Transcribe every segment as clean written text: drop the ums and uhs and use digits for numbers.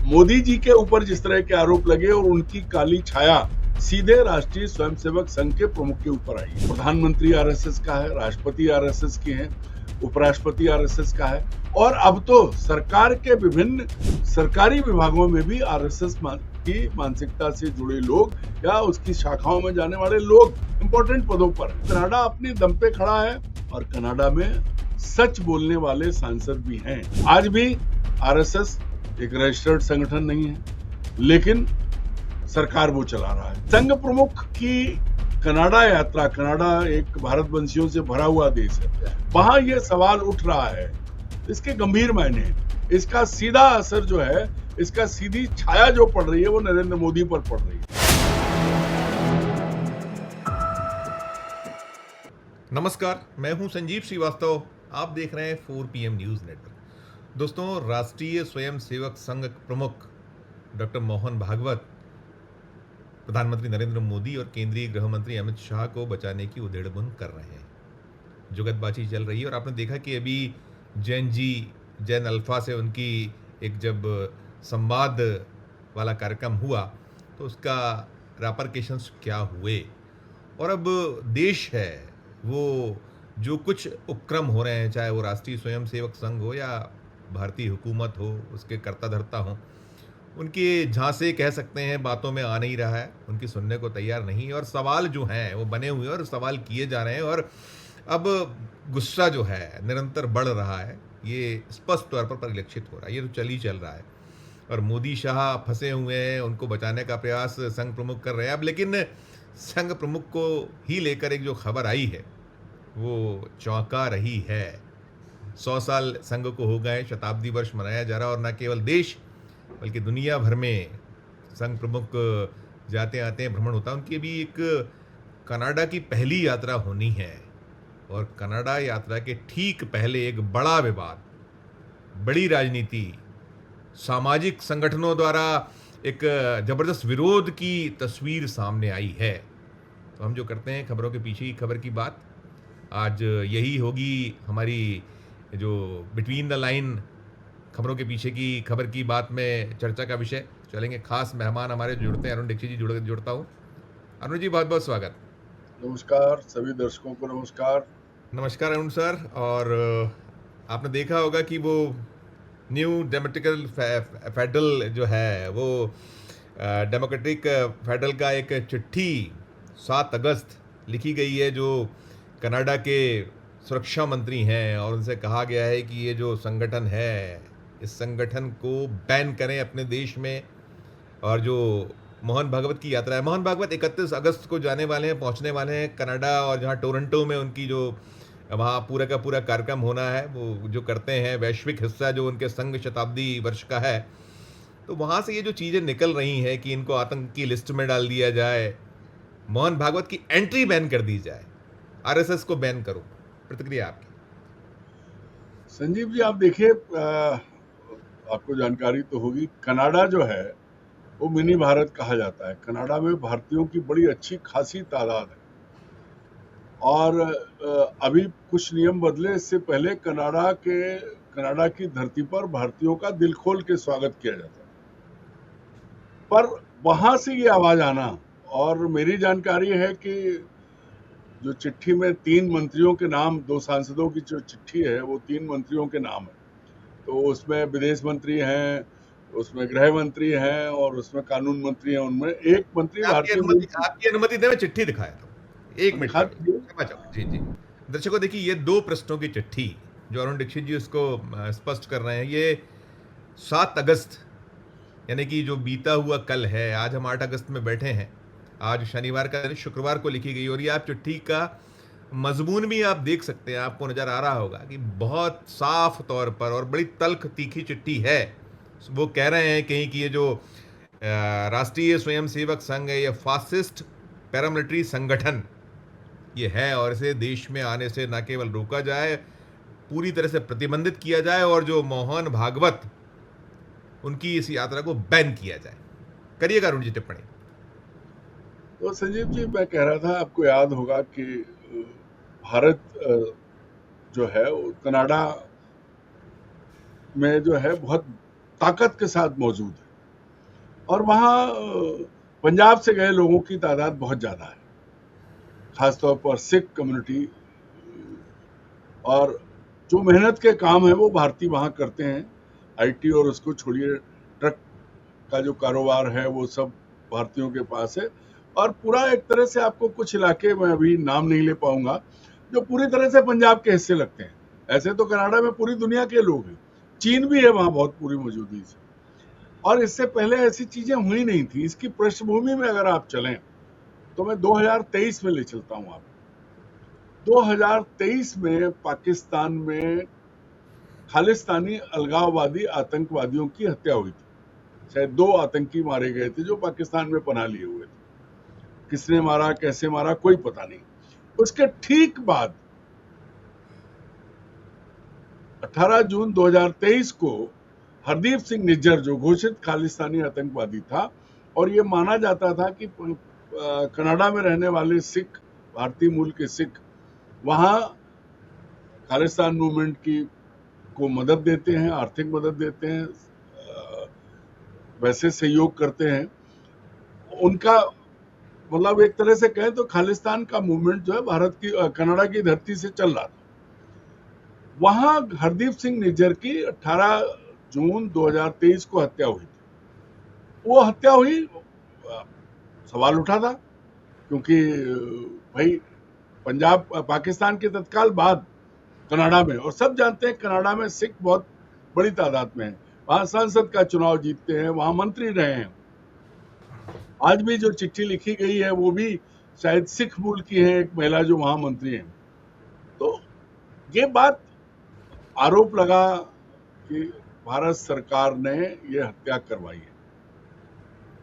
मोदी जी के ऊपर जिस तरह के आरोप लगे और उनकी काली छाया सीधे राष्ट्रीय स्वयंसेवक संघ के प्रमुख के ऊपर आई। प्रधानमंत्री आरएसएस का है, राष्ट्रपति आरएसएस की हैं, उपराष्ट्रपति आरएसएस का है और अब तो सरकार के विभिन्न सरकारी विभागों में भी आरएसएस की मानसिकता से जुड़े लोग या उसकी शाखाओं में जाने वाले लोग इंपॉर्टेंट पदों पर। कनाडा अपनी दम पे खड़ा है और कनाडा में सच बोलने वाले सांसद भी हैं। आज भी आरएसएस एक रजिस्टर्ड संगठन नहीं है, लेकिन सरकार वो चला रहा है। संघ प्रमुख की कनाडा यात्रा, कनाडा एक भारतवंशियों से भरा हुआ देश है, वहां ये सवाल उठ रहा है, इसके गंभीर मायने हैं। इसका सीधा असर जो है, इसका सीधी छाया जो पड़ रही है वो नरेंद्र मोदी पर पड़ रही है। नमस्कार, मैं हूं संजीव श्रीवास्तव। आप देख रहे हैं 4 PM न्यूज नेटवर्क। दोस्तों, राष्ट्रीय स्वयंसेवक संघ प्रमुख डॉक्टर मोहन भागवत प्रधानमंत्री नरेंद्र मोदी और केंद्रीय गृह मंत्री अमित शाह को बचाने की उधेड़बुन कर रहे हैं। जुगतबाजी चल रही है और आपने देखा कि अभी जैन अल्फा से उनकी एक जब संवाद वाला कार्यक्रम हुआ तो उसका रेपरकेशंस क्या हुए, और अब देश है वो जो कुछ उपक्रम हो रहे हैं, चाहे वो राष्ट्रीय स्वयंसेवक संघ हो या भारतीय हुकूमत हो, उसके कर्ता धर्ता हों, उनके झांसे कह सकते हैं बातों में आ नहीं रहा है, उनकी सुनने को तैयार नहीं, और सवाल जो हैं वो बने हुए हैं और सवाल किए जा रहे हैं, और अब गुस्सा जो है निरंतर बढ़ रहा है। ये स्पष्ट तौर पर परिलक्षित हो रहा है, ये तो चल रहा है और मोदी शाह फंसे हुए हैं, उनको बचाने का प्रयास संघ प्रमुख कर रहे हैं। अब लेकिन संघ प्रमुख को ही लेकर एक जो खबर आई है वो चौंका रही है। 100 साल संघ को हो गए, शताब्दी वर्ष मनाया जा रहा है और न केवल देश बल्कि दुनिया भर में संघ प्रमुख जाते आते हैं, भ्रमण होता है। उनकी भी एक कनाडा की पहली यात्रा होनी है और कनाडा यात्रा के ठीक पहले एक बड़ा विवाद, बड़ी राजनीति, सामाजिक संगठनों द्वारा एक जबरदस्त विरोध की तस्वीर सामने आई है। तो हम जो करते हैं खबरों के पीछे की खबर की बात, आज यही होगी हमारी जो बिटवीन द लाइन खबरों के पीछे की खबर की बात में चर्चा का विषय चलेंगे। खास मेहमान हमारे जुड़ते हैं, अरुण दीक्षित जी जुड़ता हूँ। अरुण जी, बहुत बहुत स्वागत। नमस्कार सभी दर्शकों को। नमस्कार अरुण सर। और आपने देखा होगा कि वो न्यू डेमोक्रेटिकल फेडरल जो है वो डेमोक्रेटिक फेडरल का एक चिट्ठी 7 अगस्त लिखी गई है जो कनाडा के सुरक्षा मंत्री हैं, और उनसे कहा गया है कि ये जो संगठन है इस संगठन को बैन करें अपने देश में। और जो मोहन भागवत की यात्रा है, मोहन भागवत 31 अगस्त को जाने वाले हैं, पहुंचने वाले हैं कनाडा, और जहां टोरंटो में उनकी जो वहाँ पूरा का पूरा कार्यक्रम होना है, वो जो करते हैं वैश्विक हिस्सा जो उनके संघ शताब्दी वर्ष का है, तो वहाँ से ये जो चीज़ें निकल रही हैं कि इनको आतंक की लिस्ट में डाल दिया जाए, मोहन भागवत की एंट्री बैन कर दी जाए, आरएसएस को बैन करो, प्रतिक्रिया आपकी? संजीव जी, आप देखिए, आपको जानकारी तो होगी, कनाडा जो है वो मिनी भारत कहा जाता है। कनाडा में भारतीयों की बड़ी अच्छी खासी तादाद है और अभी कुछ नियम बदले। इससे पहले कनाडा की धरती पर भारतीयों का दिल खोल के स्वागत किया जाता है, पर वहां से ये आवाज आना, और मेरी जानकारी है कि जो चिट्ठी में 3 मंत्रियों के नाम, 2 सांसदों की जो चिट्ठी है वो 3 मंत्रियों के नाम है। तो उसमें विदेश मंत्री हैं, उसमें गृह मंत्री हैं और उसमें कानून मंत्री हैं। उनमें एक मंत्री आपकी अनुमति दे, मैं चिट्ठी दिखाया था, एक मिनट जी जी। दर्शकों देखिए, ये 2 पृष्ठों की चिट्ठी जो अरुण दीक्षित जी उसको स्पष्ट कर रहे हैं, ये 7 अगस्त यानी कि जो बीता हुआ कल है, आज हम 8 अगस्त में बैठे हैं, आज शनिवार का, शुक्रवार को लिखी गई। और ये आप चिट्ठी का मजमून भी आप देख सकते हैं, आपको नजर आ रहा होगा कि बहुत साफ तौर पर और बड़ी तल्ख तीखी चिट्ठी है। वो कह रहे हैं कहीं कि ये जो राष्ट्रीय स्वयंसेवक संघ है, ये फासिस्ट पैरामिलिट्री संगठन ये है, और इसे देश में आने से न केवल रोका जाए, पूरी तरह से प्रतिबंधित किया जाए, और जो मोहन भागवत उनकी इस यात्रा को बैन किया जाए। करिएगा अरुण जी टिप्पणी। तो संजीव जी, मैं कह रहा था, आपको याद होगा कि भारत जो है वो कनाडा में जो है बहुत ताकत के साथ मौजूद है। और वहाँ पंजाब से गए लोगों की तादाद बहुत ज़्यादा है, खासतौर पर सिख कम्युनिटी। और जो मेहनत के काम है वो भारतीय वहाँ करते हैं। आईटी और उसको छोड़िए, ट्रक का जो कारोबार है वो सब भारतीयों के पास है। और पूरा एक तरह से आपको कुछ इलाके में अभी नाम नहीं ले पाऊंगा जो पूरी तरह से पंजाब के हिस्से लगते हैं। ऐसे तो कनाडा में पूरी दुनिया के लोग हैं, चीन भी है वहाँ बहुत पूरी मौजूदगी से। और इससे पहले ऐसी चीजें हुई नहीं थी। इसकी पृष्ठभूमि में अगर आप चलें तो मैं 2023 में ले चलता हूँ आपको। 2023 में पाकिस्तान में खालिस्तानी अलगाववादी आतंकवादियों की हत्या हुई थी। शायद 2 आतंकी मारे गए थे जो पाकिस्तान में पनाह लिए हुए थे। किसने मारा, कैसे मारा, कोई पता नहीं। उसके ठीक बाद 18 जून 2023 को हरदीप सिंह निज्जर, जो घोषित खालिस्तानी आतंकवादी था, और ये माना जाता था कि कनाडा में रहने वाले सिख, भारतीय मूल के सिख, वहाँ खालिस्तान मूवमेंट को मदद देते हैं, आर्थिक मदद देते हैं, वैसे सहयोग करते हैं। उनका मतलब एक तरह से कहें तो खालिस्तान का मूवमेंट जो है भारत की कनाडा की धरती से चल रहा था। वहां हरदीप सिंह निज्जर की 18 जून 2023 को हत्या हुई थी। वो हत्या हुई, सवाल उठा था, क्योंकि भाई पंजाब पाकिस्तान के तत्काल बाद कनाडा में, और सब जानते हैं कनाडा में सिख बहुत बड़ी तादाद में है, वहां सांसद का चुनाव जीतते हैं, वहां मंत्री रहे हैं। आज भी जो चिट्ठी लिखी गई है वो भी शायद सिख मूल की है, एक महिला जो वहां मंत्री है। तो ये बात आरोप लगा कि भारत सरकार ने ये हत्या करवाई है।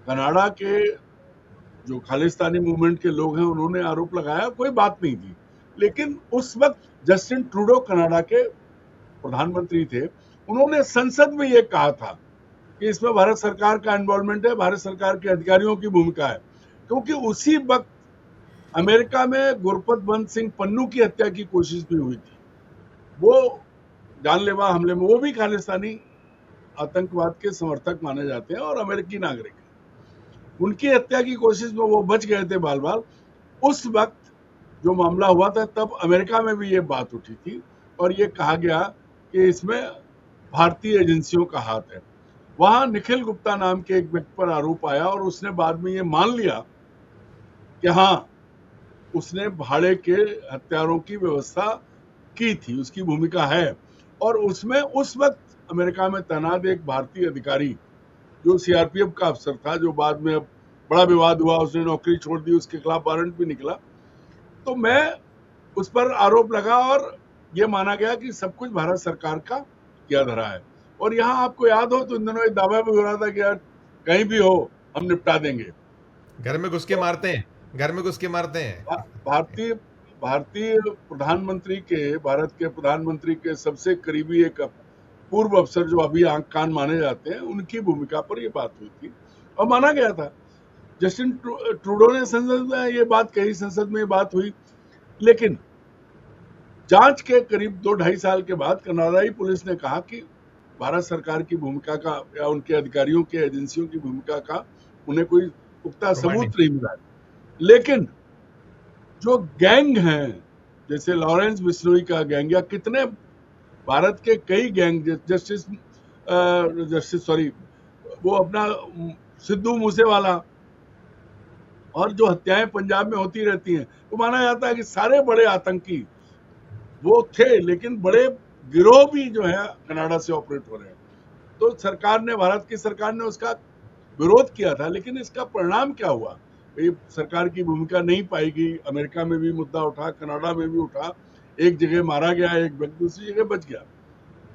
कनाडा के जो खालिस्तानी मूवमेंट के लोग हैं उन्होंने आरोप लगाया, कोई बात नहीं थी। लेकिन उस वक्त जस्टिन ट्रूडो कनाडा के प्रधानमंत्री थे, उन्होंने संसद में ये कहा था कि इसमें भारत सरकार का इन्वॉल्वमेंट है, भारत सरकार के अधिकारियों की भूमिका है। क्योंकि उसी वक्त अमेरिका में गुरपतवंत सिंह पन्नू की हत्या की कोशिश भी हुई थी। वो जानलेवा हमले में, वो भी खालिस्तानी आतंकवाद के समर्थक माने जाते हैं और अमेरिकी नागरिक हैं। उनकी हत्या की कोशिश में वो बच गए थे बाल बाल। उस वक्त जो मामला हुआ था तब अमेरिका में भी ये बात उठी थी और ये कहा गया कि इसमें भारतीय एजेंसियों का हाथ है। वहां निखिल गुप्ता नाम के एक व्यक्ति पर आरोप आया और उसने बाद में ये मान लिया कि हाँ, उसने भाड़े के हथियारों की व्यवस्था की थी, उसकी भूमिका है। और उसमें उस वक्त अमेरिका में तैनात एक भारतीय अधिकारी जो सीआरपीएफ का अफसर था, जो बाद में बड़ा विवाद हुआ, उसने नौकरी छोड़ दी, उसके खिलाफ वारंट भी निकला। तो मैं उस पर आरोप लगा और ये माना गया कि सब कुछ भारत सरकार का किया धरा है। और यहाँ आपको याद हो तो इन दिनों एक दावा भी हो रहा था कि यार कहीं भी हो हम निपटा देंगे, घर में घुस के मारते हैं, घर में घुस के मारते हैं। भारतीय भारतीय प्रधानमंत्री के, भारत के प्रधानमंत्री के सबसे करीबी एक पूर्व अफसर जो अभी आंख कान माने जाते हैं, उनकी भूमिका पर ये बात हुई थी और माना गया था। जस्टिन ट्रूडो ने संसद में ये बात कही, संसद में ये बात हुई। लेकिन जांच के करीब 2-2.5 साल के बाद कनाडाई पुलिस ने कहा कि भारत सरकार की भूमिका का या उनके अधिकारियों के, एजेंसियों की भूमिका का उन्हें कोई पुख्ता सबूत नहीं मिला। लेकिन जो गैंग हैं, जैसे लॉरेंस बिश्नोई का गैंग या कितने भारत के कई गैंग, जस्टिस सॉरी वो अपना सिद्धू मूसेवाला, और जो हत्याएं पंजाब में होती रहती हैं, तो माना जाता है कि सारे बड़े आतंकी वो थे, लेकिन बड़े गिरोह भी जो है कनाडा से ऑपरेट हो रहे हैं। तो सरकार ने, भारत की सरकार ने उसका विरोध किया था। लेकिन इसका परिणाम क्या हुआ? सरकार की भूमिका नहीं पाई गई। अमेरिका में भी मुद्दा उठा, कनाडा में भी उठा, एक जगह मारा गया, एक व्यक्ति दूसरी जगह बच गया।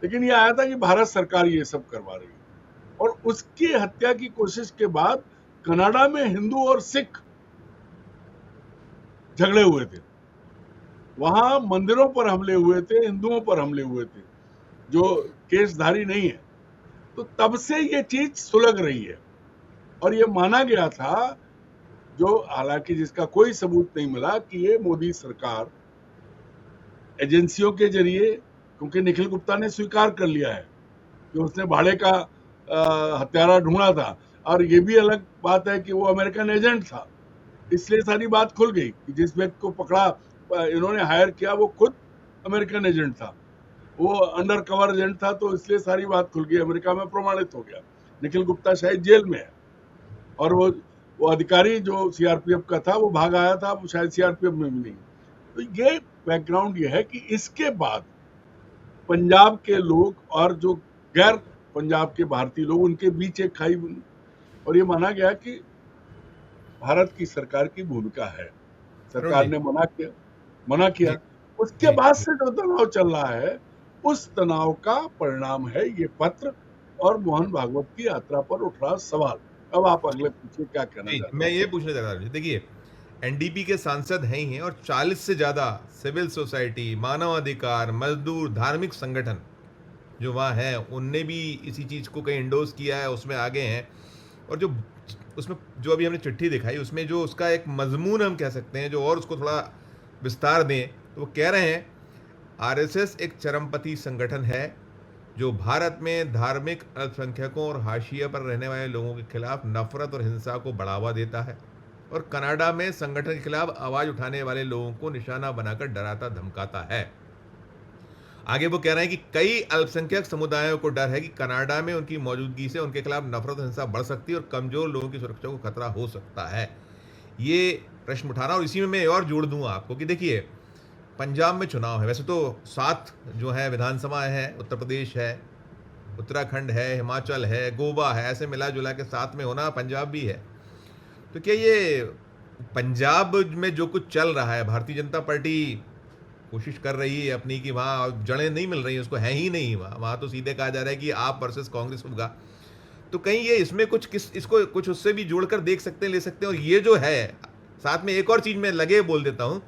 लेकिन ये आया था कि भारत सरकार ये सब करवा रही है। और उसकी हत्या की कोशिश के बाद कनाडा में हिंदू और सिख झगड़े हुए थे, वहां मंदिरों पर हमले हुए थे, हिंदुओं पर हमले हुए थे जो केसधारी नहीं है। तो तब से ये चीज सुलग रही है और ये माना गया था, जो हालांकि जिसका कोई सबूत नहीं मिला, कि ये मोदी सरकार एजेंसियों के जरिए, क्योंकि निखिल गुप्ता ने स्वीकार कर लिया है कि उसने भाड़े का हत्यारा ढूंढा था। और ये भी अलग बात है कि वो अमेरिकन एजेंट था, इसलिए सारी बात खुल गई कि जिस व्यक्ति को पकड़ा इन्होंने हायर किया वो खुद अमेरिकन एजेंट था, वो अंडर कवर एजेंट था, तो इसलिए सारी बात खुल गई, अमेरिका में प्रमाणित हो गया। निखिल गुप्ता शायद जेल में है और वो अधिकारी जो सीआरपीएफ का था वो भाग आया था, वो शायद सीआरपीएफ में भी नहीं। तो ये बैकग्राउंड ये है कि इसके बाद पंजाब के लोग और जो गैर पंजाब के भारतीय लोग, उनके बीच एक खाई बनी और ये माना गया कि भारत की सरकार की भूमिका है, सरकार ने मना किया। उसके बाद से जो तनाव चल रहा है उस तनाव का परिणाम है ये पत्र और मोहन भागवत की यात्रा पर उठ रहा सवाल। अब आप अगले पूछिए क्या कहना चाहते हैं। मैं ये पूछना चाह रहा हूँ, देखिए एनडीपी के सांसद हैं ही हैं और 40 से ज़्यादा सिविल सोसाइटी, मानवाधिकार, मजदूर, धार्मिक संगठन जो वहाँ हैं उनने भी इसी चीज़ को कहीं इंडोर्स किया है, उसमें आगे हैं। और जो उसमें जो अभी हमने चिट्ठी दिखाई उसमें जो उसका एक मजमून हम कह सकते हैं, जो और उसको थोड़ा विस्तार दें, तो वो कह रहे हैं आरएसएस एक चरमपंथी संगठन है जो भारत में धार्मिक अल्पसंख्यकों और हाशिया पर रहने वाले लोगों के खिलाफ नफरत और हिंसा को बढ़ावा देता है और कनाडा में संगठन के खिलाफ आवाज उठाने वाले लोगों को निशाना बनाकर डराता धमकाता है। आगे वो कह रहे हैं कि कई अल्पसंख्यक समुदायों को डर है कि कनाडा में उनकी मौजूदगी से उनके खिलाफ नफरत और हिंसा बढ़ सकती है और कमजोर लोगों की सुरक्षा को खतरा हो सकता है। ये प्रश्न उठाना, और इसी में मैं और जोड़ दूंगा आपको कि देखिए पंजाब में चुनाव है, वैसे तो 7 जो है विधानसभा है, उत्तर प्रदेश है, उत्तराखंड है, हिमाचल है, गोवा है, ऐसे मिला जुला के 7 में होना पंजाब भी है। तो क्या ये पंजाब में जो कुछ चल रहा है, भारतीय जनता पार्टी कोशिश कर रही है अपनी कि वहाँ जड़ें नहीं मिल रही, उसको है ही नहीं, वहाँ तो सीधे कहा जा रहा है कि आप वर्सेस कांग्रेस होगा, तो कहीं ये इसमें इसको कुछ उससे भी जोड़कर देख सकते हैं, ले सकते हैं। और ये जो है साथ में एक और चीज़ मैं लगे बोल देता हूँ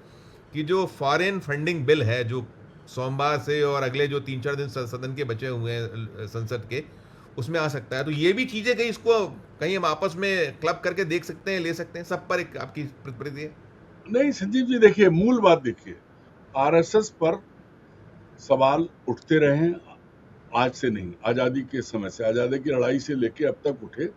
कि जो फॉरेन फंडिंग बिल है जो सोमवार से और अगले जो 3-4 दिन सदन के बचे हुए हैं संसद के, उसमें आ सकता है। तो ये भी चीज़ें कहीं इसको कहीं हम आपस में क्लब करके देख सकते हैं, ले सकते हैं। सब पर एक आपकी प्रतिक्रिया? नहीं संजीव जी, देखिए मूल बात देखिए, आरएसएस पर सवाल उठते रहे हैं, आज से नहीं, आजादी के समय से, आजादी की लड़ाई से लेके अब तक उठे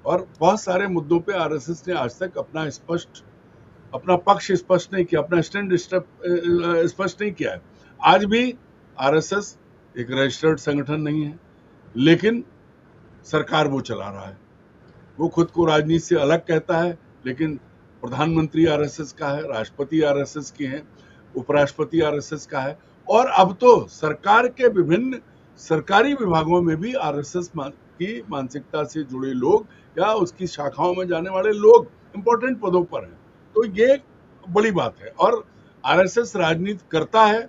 और बहुत सारे मुद्दों पे आरएसएस ने आज तक अपना पक्ष स्पष्ट नहीं किया, अपना स्टैंड स्पष्ट नहीं किया है। आज भी आरएसएस एक रजिस्टर्ड संगठन नहीं है, लेकिन सरकार वो चला रहा है। वो खुद को राजनीति से अलग कहता है, लेकिन प्रधानमंत्री आरएसएस का है, राष्ट्रपति आरएसएस के हैं, उपराष्ट्रपति आरएसएस का है, और अब तो सरकार के विभिन्न सरकारी विभागों में भी आरएसएस की मानसिकता से जुड़े लोग या उसकी शाखाओं में जाने वाले लोग इंपॉर्टेंट पदों पर हैं। तो ये बड़ी बात है। और आरएसएस राजनीति करता है,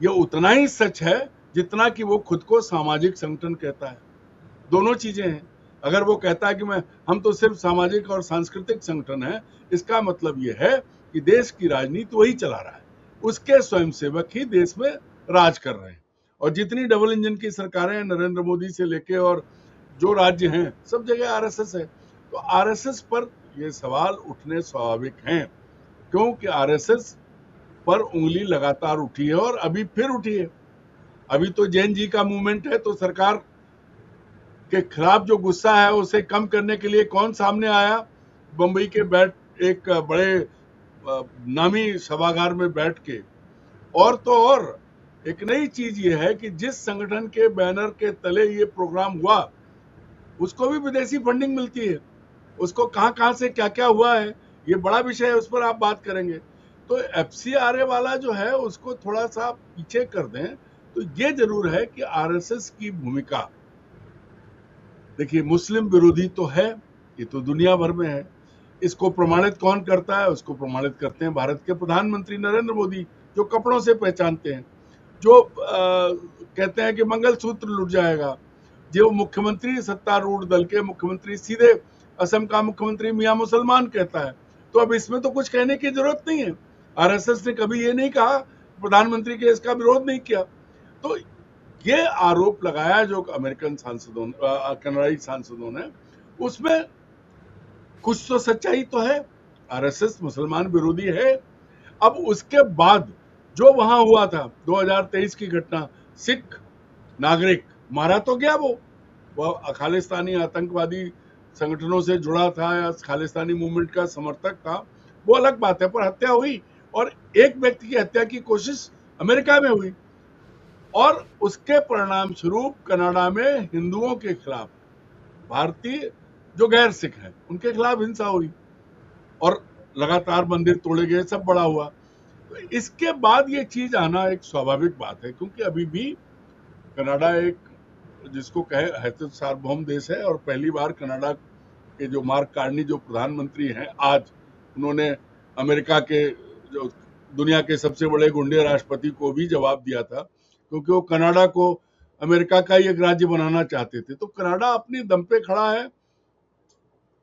ये उतना ही सच है जितना कि वो खुद को सामाजिक संगठन कहता है। दोनों चीजें हैं। अगर वो कहता है कि हम तो सिर्फ सामाजिक और सांस्कृतिक संगठन है, इसका मतलब ये है कि देश की राजनीति वही चला रहा है, उसके स्वयंसेवक ही देश में राज कर रहे हैं। और जितनी डबल इंजन की सरकारें हैं, नरेंद्र मोदी से लेके और जो राज्य हैं, सब जगह आरएसएस है। तो आरएसएस पर ये सवाल उठने स्वाभाविक हैं, क्योंकि आरएसएस पर उंगली लगातार उठी है और अभी फिर उठी है। अभी तो जैन जी का मूवमेंट है, तो सरकार के खिलाफ जो गुस्सा है उसे कम करने के लिए कौन सामने आया? बंबई के एक बड़े नामी सभागार में बैठ के। और तो और एक नई चीज ये है कि जिस संगठन के बैनर के तले ये प्रोग्राम हुआ उसको भी विदेशी फंडिंग मिलती है। उसको कहां से क्या क्या हुआ है, ये बड़ा विषय है, उस पर आप बात करेंगे। तो एफसीआरए वाला जो है उसको थोड़ा सा पीछे कर दें। तो ये जरूर है कि आरएसएस की भूमिका, देखिए मुस्लिम विरोधी तो है, ये तो दुनिया भर में है। इसको प्रमाणित कौन करता है? उसको प्रमाणित करते हैं भारत के प्रधानमंत्री नरेंद्र मोदी, जो कपड़ों से पहचानते हैं, जो कहते हैं कि मंगलसूत्र लुट जाएगा, जो मुख्यमंत्री सत्तारूढ़ दल के मुख्यमंत्री सीधे असम का मुख्यमंत्री मियां मुसलमान कहता है। तो अब इसमें तो कुछ कहने की जरूरत नहीं है। आरएसएस ने कभी ये नहीं कहा, प्रधानमंत्री के इसका विरोध नहीं किया। तो ये आरोप लगाया जो अमेरिकन सांसदों, कनाडाई सांसदों ने, उसमें कुछ तो सच्चाई तो है। आरएसएस मुसलमान विरोधी है। अब उसके बाद जो वहां हुआ था 2023 की घटना, सिख नागरिक मारा तो गया, वो खालिस्तानी आतंकवादी संगठनों से जुड़ा था या खालिस्तानी मूवमेंट का समर्थक था, वो अलग बात है, पर हत्या हुई और एक व्यक्ति की हत्या की कोशिश अमेरिका में हुई और उसके परिणाम स्वरूप कनाडा में हिंदुओं के खिलाफ, भारतीय जो गैर सिख हैं उनके खिलाफ हिंसा हुई और लगातार मंदिर तोड़े गए, सब बड़ा हुआ। तो इसके बाद ये चीज आना एक स्वाभाविक बात है, क्योंकि अभी भी कनाडा एक जिसको कहे तो सार्वभौम देश है और पहली बार कनाडा के जो मार्क कार्नी जो प्रधानमंत्री हैं आज, उन्होंने अमेरिका के जो दुनिया के सबसे बड़े गुंडे राष्ट्रपति को भी जवाब दिया था, क्योंकि वो कनाडा को अमेरिका का ही एक राज्य बनाना चाहते थे। तो कनाडा अपने दम पे खड़ा है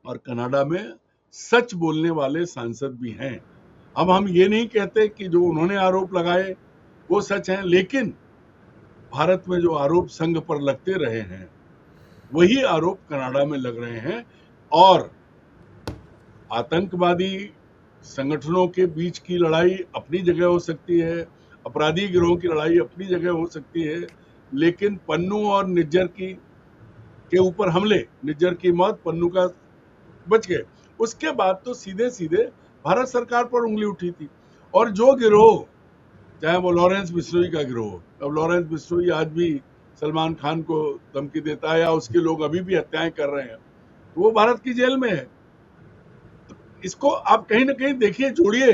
और कनाडा में सच बोलने वाले सांसद भी हैं। अब हम ये नहीं कहते कि जो उन्होंने आरोप लगाए वो सच हैं, लेकिन भारत में जो आरोप संघ पर लगते रहे हैं वही आरोप कनाडा में लग रहे हैं और आतंकवादी संगठनों के बीच की लड़ाई अपनी जगह हो सकती है, अपराधी गिरोह की लड़ाई अपनी जगह हो सकती है, लेकिन पन्नू और निज्जर के ऊपर हमले, निज्जर की मौत, पन्नू का बच गए, उसके बाद तो सीधे सीधे भारत सरकार पर उंगली उठी थी। और जो गिरोह, चाहे वो लॉरेंस बिश्नोई का गिरोह, अब लॉरेंस बिश्नोई आज भी सलमान खान को धमकी देता है या उसके लोग अभी भी हत्याएं कर रहे हैं, तो वो भारत की जेल में है। तो इसको आप कहीं ना कहीं देखिए, जोड़िए,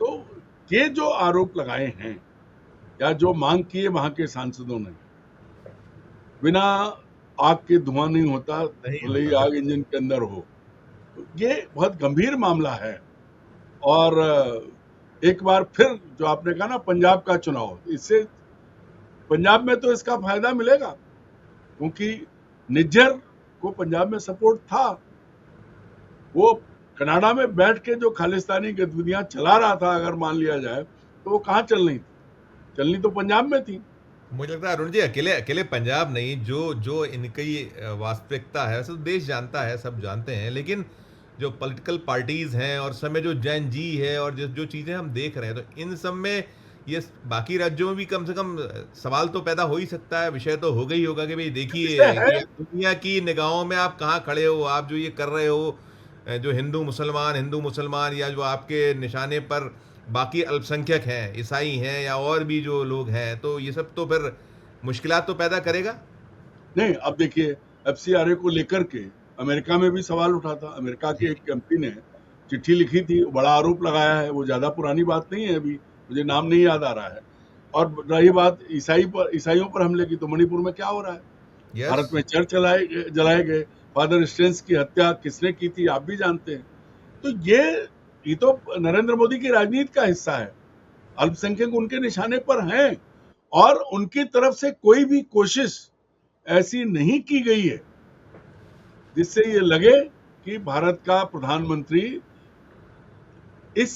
तो ये जो आरोप लगाए हैं या जो मांग की है वहां के सांसदों ने, बिना आग के धुआं नहीं होता, भले ही आग इंजन के अंदर हो, तो ये बहुत गंभीर मामला है। और एक बार फिर जो आपने कहा ना पंजाब का चुनाव, इससे पंजाब में तो इसका फायदा मिलेगा, क्योंकि निज्जर को पंजाब में सपोर्ट था, वो कनाडा में बैठ के जो खालिस्तानी गतिविधियां चला रहा था, अगर मान लिया जाए तो वो कहाँ चल रही थी, चलनी तो पंजाब में थी। मुझे लगता है अरुण जी अकेले अकेले पंजाब नहीं, जो जो इनकी वास्तविकता है वैसे तो देश जानता है, सब जानते हैं, लेकिन जो पॉलिटिकल पार्टीज हैं और समय जो जैन जी है और जो जो चीज़ें हम देख रहे हैं, तो इन सब में ये बाकी राज्यों में भी कम से कम सवाल तो पैदा हो ही सकता है, विषय तो होगा ही होगा कि भाई देखिए कि दुनिया की निगाहों में आप कहाँ खड़े हो, आप जो ये कर रहे हो, जो हिंदू मुसलमान या जो आपके निशाने पर बाकी अल्पसंख्यक हैं, ईसाई हैं या और भी जो लोग हैं, तो ये सब तो फिर मुश्किलात तो पैदा करेगा। नहीं, अब देखिए एफसीआरए को लेकर के अमेरिका में भी सवाल उठा था। अमेरिका के एक एमपी ने चिट्ठी लिखी थी, बड़ा आरोप लगाया है, वो ज्यादा पुरानी बात नहीं है, अभी मुझे नाम नहीं याद आ रहा है। और रही बात ईसाइयों पर हमले की, तो मणिपुर में क्या हो रहा है? Yes. भारत में चर्च जलाए गए, फादर स्टेंस की हत्या किसने की थी आप भी जानते हैं। तो ये तो नरेंद्र मोदी की राजनीति का हिस्सा है, अल्पसंख्यक उनके निशाने पर हैं और उनकी तरफ से कोई भी कोशिश ऐसी नहीं की गई है जिससे ये लगे कि भारत का प्रधानमंत्री इस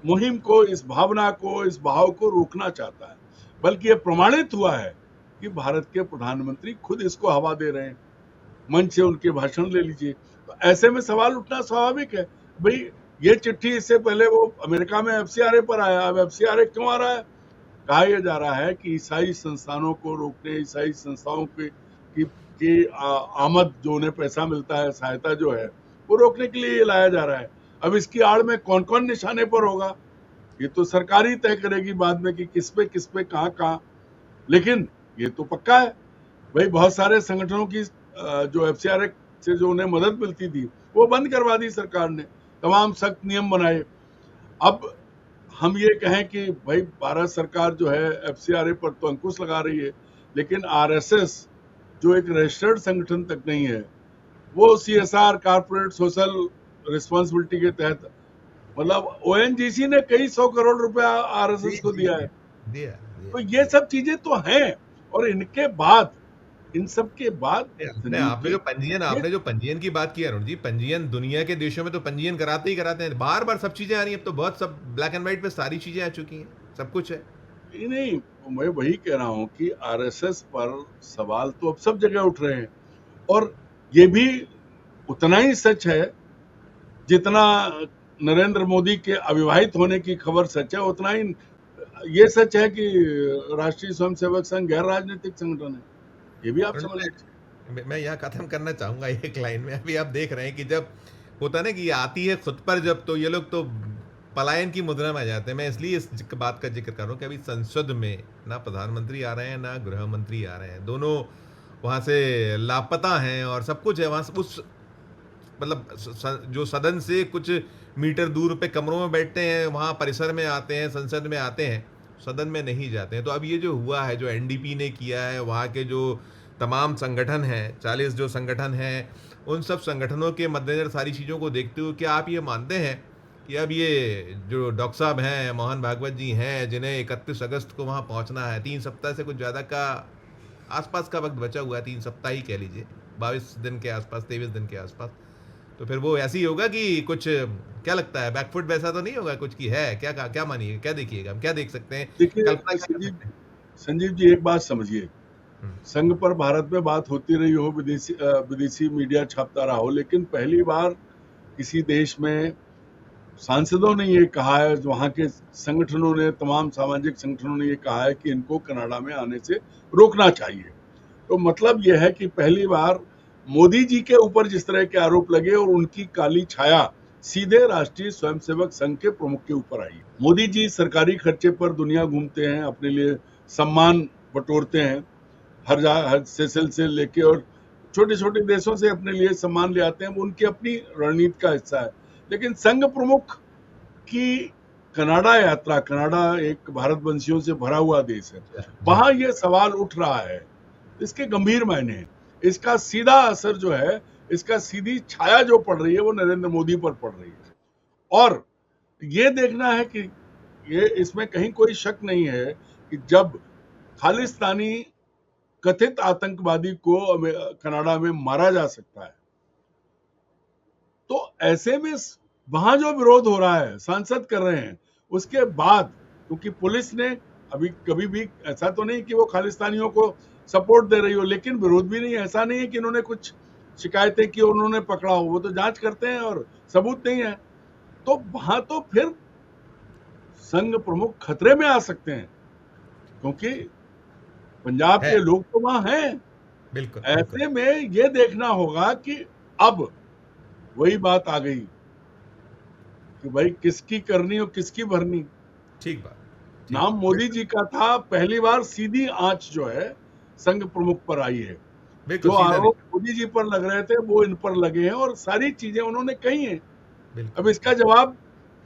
मुहिम को, इस भावना को, इस भाव को रोकना चाहता है, बल्कि ये प्रमाणित हुआ है कि भारत के प्रधानमंत्री खुद इसको हवा दे रहे हैं। मंच से उनके भाषण ले लीजिए, तो ऐसे में सवाल उठना स्वाभाविक है। भाई ये चिट्ठी, इससे पहले वो अमेरिका में एफसीआरए पर आया, अब एफसीआरए क्यों आ रहा है? कहा यह जा रहा है कि ईसाई संस्थानों को रोकने, ईसाई संस्थाओं की आमद, जो उन्हें पैसा मिलता है, सहायता जो है, वो रोकने के लिए ये लाया जा रहा है। अब इसकी आड़ में कौन कौन निशाने पर होगा ये तो सरकार ही तय करेगी बाद में कि किस पे कहाँ, लेकिन ये तो पक्का है भाई, बहुत सारे संगठनों की जो एफसीआरए से जो उन्हें मदद मिलती थी वो बंद करवा दी सरकार ने, तमाम सख्त नियम बनाए। अब हम ये कहें कि भाई भारत सरकार जो है एफसीआरए पर तो अंकुश लगा रही है, लेकिन आरएसएस जो एक रजिस्टर्ड संगठन तक नहीं है, वो सीएसआर, कॉर्पोरेट सोशल रिस्पॉन्सिबिलिटी के तहत, मतलब ओएनजीसी ने कई 100 करोड़ रुपया आरएसएस को दिया है। तो ये सब चीजें तो हैं, और इनके बाद, इन सब के बाद आपने जो पंजीयन की बात की अरुण जी, पंजीयन दुनिया के देशों में तो पंजीयन कराते हैं, बार बार सब चीजें आ रही हैं, अब तो बहुत सब ब्लैक एंड व्हाइट पे सारी चीजें आ चुकी हैं, सब कुछ है। नहीं, मैं वही कह रहा हूं कि आरएसएस पर सवाल तो अब सब जगह उठ रहे हैं, और ये भी उतना ही सच है जितना नरेंद्र मोदी के अविवाहित होने की खबर सच है, उतना ही ये सच है कि राष्ट्रीय स्वयंसेवक संघ गैर राजनीतिक संगठन है। ये भी आप समझ लीजिए। मैं यहाँ खत्म करना चाहूँगा एक लाइन में। अभी आप देख रहे हैं कि जब होता है ना कि आती है खुद पर, जब तो ये लोग तो पलायन की मुद्रा में आ जाते हैं। मैं इसलिए इस बात का जिक्र कर रहा हूँ कि अभी संसद में ना प्रधानमंत्री आ रहे हैं ना गृह मंत्री आ रहे हैं, दोनों वहाँ से लापता हैं और सब कुछ है वहाँ से। उस मतलब जो सदन से कुछ मीटर दूर पे कमरों में बैठते हैं, वहाँ परिसर में आते हैं, संसद में आते हैं, सदन में नहीं जाते हैं। तो अब ये जो हुआ है, जो एनडीपी ने किया है, वहाँ के जो तमाम संगठन हैं, 40 जो संगठन हैं, उन सब संगठनों के मद्देनजर सारी चीज़ों को देखते हुए क्या आप ये मानते हैं कि अब ये जो डॉक्टर साहब हैं, मोहन भागवत जी हैं, जिन्हें 31 अगस्त को वहाँ पहुँचना है, 3 सप्ताह से कुछ ज़्यादा का आसपास का वक्त बचा हुआ है, 3 सप्ताह ही कह लीजिए, 22 दिन के आसपास, 23 दिन के आसपास, तो फिर वो ऐसे ही होगा कि कुछ, क्या लगता है, बैकफुट वैसा तो नहीं होगा कुछ की है? क्या मानिएगा, क्या देखिएगा, हम क्या देख सकते हैं, देखिए कल्पना क्या कर सकते हैं? संजीव जी, एक बात समझिए, हम्म, संघ पर भारत में बात होती रही हो, विदेशी मीडिया छापता रहा हो, लेकिन पहली बार किसी देश में सांसदों ने ये कहा है, वहाँ के संगठनों ने, तमाम सामाजिक संगठनों ने ये कहा है कि इनको कनाडा में आने से रोकना चाहिए। तो मतलब यह है कि पहली बार मोदी जी के ऊपर जिस तरह के आरोप लगे और उनकी काली छाया सीधे राष्ट्रीय स्वयंसेवक संघ के प्रमुख के ऊपर आई। मोदी जी सरकारी खर्चे पर दुनिया घूमते हैं, अपने लिए सम्मान बटोरते हैं, हर सेशल से लेके और छोटे छोटे देशों से अपने लिए सम्मान ले आते हैं, वो उनकी अपनी रणनीति का हिस्सा है। लेकिन संघ प्रमुख की कनाडा यात्रा, कनाडा एक भारतवंशियों से भरा हुआ देश है, वहां ये सवाल उठ रहा है, इसके गंभीर मायने हैं। इसका सीधा असर जो है, इसका सीधी छाया जो पड़ रही है वो नरेंद्र मोदी पर पड़ रही है। और ये देखना है कि ये, इसमें कहीं कोई शक नहीं है कि जब खालिस्तानी कथित आतंकवादी को कनाडा में मारा जा सकता है, तो ऐसे में वहां जो विरोध हो रहा है, सांसद कर रहे हैं, उसके बाद, क्योंकि पुलिस ने अभी कभी भी ऐसा तो नहीं कि वो खालिस्तानियों को सपोर्ट दे रही हो, लेकिन विरोध भी नहीं, ऐसा नहीं है कि इन्होंने कुछ शिकायतें की और उन्होंने पकड़ा हो, वो तो जांच करते हैं और सबूत नहीं है। तो वहां तो फिर संघ प्रमुख खतरे में आ सकते हैं, क्योंकि पंजाब के लोग तो वहां हैं। बिल्कुल। ऐसे में ये देखना होगा कि अब वही बात आ गई कि भाई किसकी करनी और किसकी भरनी। ठीक बात। नाम मोदी जी का था, पहली बार सीधी आंच जो है संघ प्रमुख पर आई है। जो आरोप मोदी जी पर लग रहे थे वो इन पर लगे हैं और सारी चीजें उन्होंने कही हैं। अब इसका जवाब,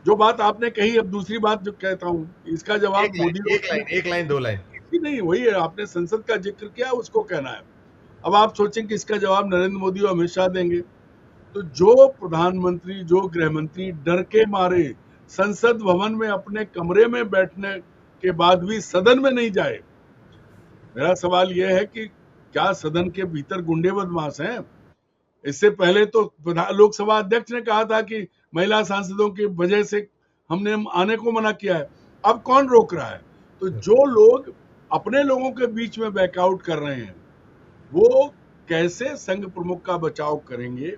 जो बात आपने कही, अब दूसरी बात जो कहता हूँ, इसका जवाब मोदी, एक लाइन 2 लाइन नहीं, वही है, आपने संसद का जिक्र किया, उसको कहना है। अब आप सोचें कि इसका जवाब नरेंद्र मोदी और अमित शाह देंगे, तो जो प्रधानमंत्री, जो गृह मंत्री डर के मारे संसद भवन में अपने कमरे में बैठने के बाद भी सदन में नहीं जाए, मेरा सवाल यह है कि क्या सदन के भीतर गुंडे बदमाश हैं? इससे पहले तो लोकसभा अध्यक्ष ने कहा था कि महिला सांसदों की वजह से हमने आने को मना किया है, अब कौन रोक रहा है? तो जो लोग अपने लोगों के बीच में बैकआउट कर रहे हैं, वो कैसे संघ प्रमुख का बचाव करेंगे,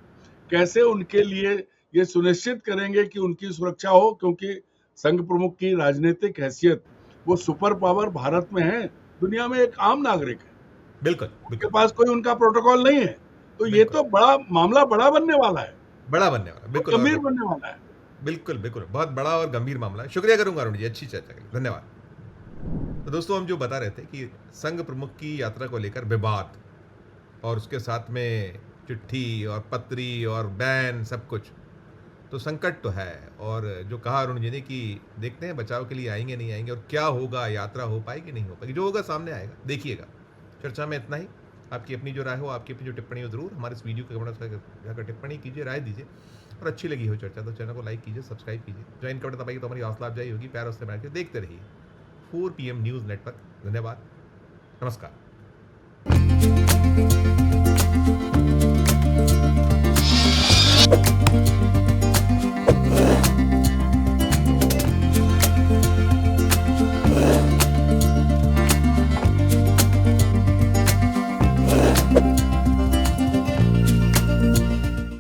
कैसे उनके लिए ये सुनिश्चित करेंगे कि उनकी सुरक्षा हो, क्योंकि संघ प्रमुख की राजनीतिक हैसियत, वो सुपर पावर भारत में है, दुनिया में एक आम नागरिक है, बिल्कुल, उनके पास कोई उनका प्रोटोकॉल नहीं है। तो ये तो बड़ा मामला, बड़ा बनने वाला है, बिल्कुल गंभीर बनने वाला है। बिल्कुल, बहुत बड़ा और गंभीर मामला है। शुक्रिया करूंगा अरुण जी, अच्छी चर्चा के लिए, धन्यवाद। तो दोस्तों, हम जो बता रहे थे कि संघ प्रमुख की यात्रा को लेकर विवाद और उसके साथ में चिट्ठी और पत्री और बैन, सब कुछ, तो संकट तो है। और जो कहा अरुण जी ने कि देखते हैं बचाव के लिए आएंगे नहीं आएंगे और क्या होगा, यात्रा हो पाएगी नहीं हो पाएगी, जो होगा सामने आएगा, देखिएगा। चर्चा में इतना ही। आपकी अपनी जो राय हो, आपकी अपनी जो टिप्पणी हो, जरूर हमारे इस वीडियो के कमेंट्स में जाकर टिप्पणी कीजिए, राय दीजिए। और अच्छी लगी हो चर्चा तो चैनल को लाइक कीजिए, सब्सक्राइब कीजिए, ज्वाइन कमेंट दबाइए तो हमारी हौसला अफजाई होगी। प्यार उससे बैठ के देखते रहिए 4 PM न्यूज़ नेटवर्क। धन्यवाद, नमस्कार।